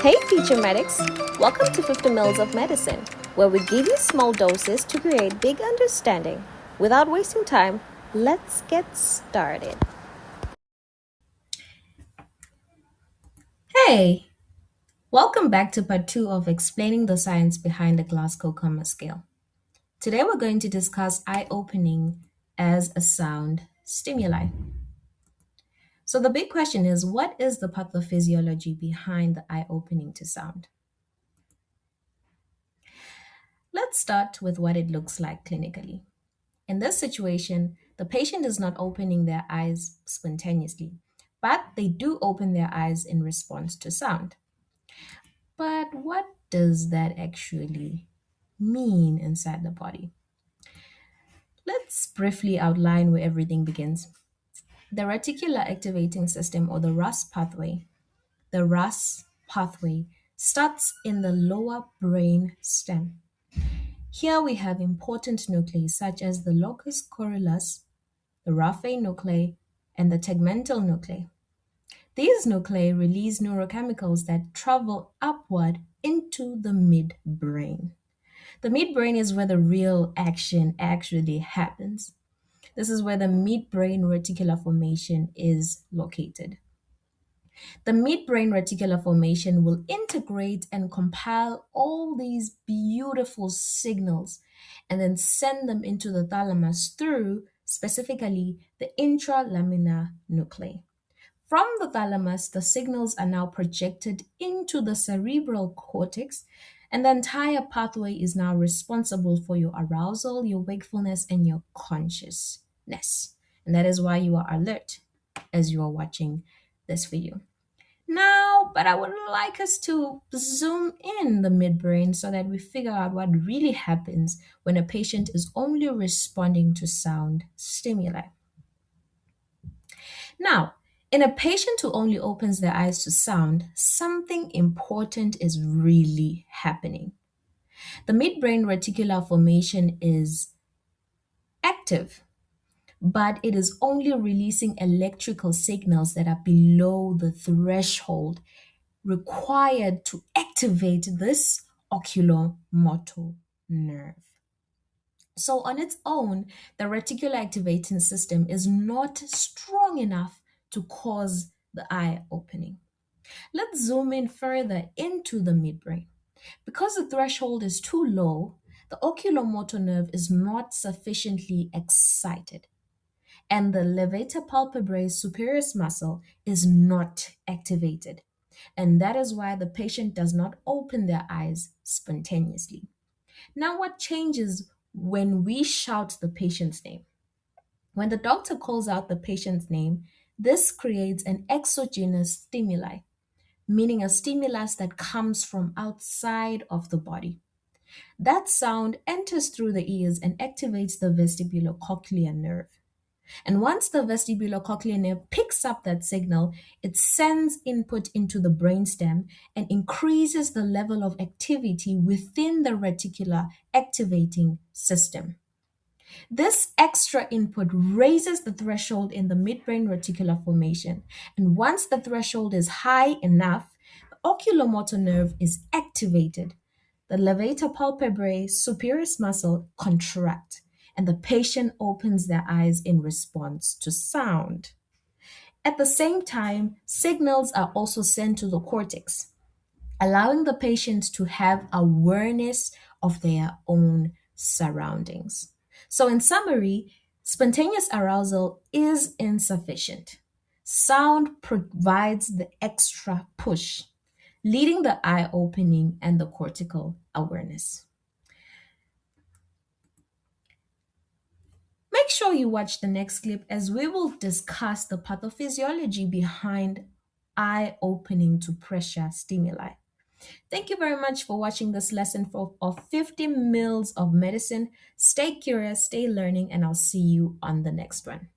Hey, future medics! Welcome to 50 Mils of Medicine, where we give you small doses to create big understanding. Without wasting time, let's get started. Hey, welcome back to part 2 of explaining the science behind the Glasgow Coma Scale. Today we're going to discuss eye opening as a sound stimuli. So, the big question is, what is the pathophysiology behind the eye opening to sound? Let's start with what it looks like clinically. In this situation, the patient is not opening their eyes spontaneously, but they do open their eyes in response to sound. But what does that actually mean inside the body? Let's briefly outline where everything begins. The reticular activating system, or the RAS pathway starts in the lower brain stem. Here we have important nuclei such as the locus coeruleus, the raphe nuclei, and the tegmental nuclei. These nuclei release neurochemicals that travel upward into the midbrain. The midbrain is where the real action actually happens. This is where the midbrain reticular formation is located. The midbrain reticular formation will integrate and compile all these beautiful signals and then send them into the thalamus through specifically the intralaminar nuclei. From the thalamus, the signals are now projected into the cerebral cortex, and the entire pathway is now responsible for your arousal, your wakefulness, and your consciousness. And that is why you are alert as you are watching this video. Now, but I would like us to zoom in the midbrain so that we figure out what really happens when a patient is only responding to sound stimuli. Now, in a patient who only opens their eyes to sound, something important is really happening. The midbrain reticular formation is active, but it is only releasing electrical signals that are below the threshold required to activate this oculomotor nerve. So, on its own, the reticular activating system is not strong enough to cause the eye opening. Let's zoom in further into the midbrain. Because the threshold is too low, the oculomotor nerve is not sufficiently excited, and the levator palpebrae superioris muscle is not activated. And that is why the patient does not open their eyes spontaneously. Now, what changes when we shout the patient's name? When the doctor calls out the patient's name, this creates an exogenous stimuli, meaning a stimulus that comes from outside of the body. That sound enters through the ears and activates the vestibulocochlear nerve. And once the vestibulocochlear nerve picks up that signal, it sends input into the brainstem and increases the level of activity within the reticular activating system. This extra input raises the threshold in the midbrain reticular formation, and once the threshold is high enough, the oculomotor nerve is activated. The levator palpebrae superioris muscle contract, and the patient opens their eyes in response to sound. At the same time, signals are also sent to the cortex, allowing the patient to have awareness of their own surroundings. So, in summary, spontaneous arousal is insufficient. Sound provides the extra push, leading the eye opening and the cortical awareness. Make sure you watch the next clip as we will discuss the pathophysiology behind eye opening to pressure stimuli. Thank you very much for watching this lesson of 50 mils of medicine. Stay curious, stay learning, and I'll see you on the next one.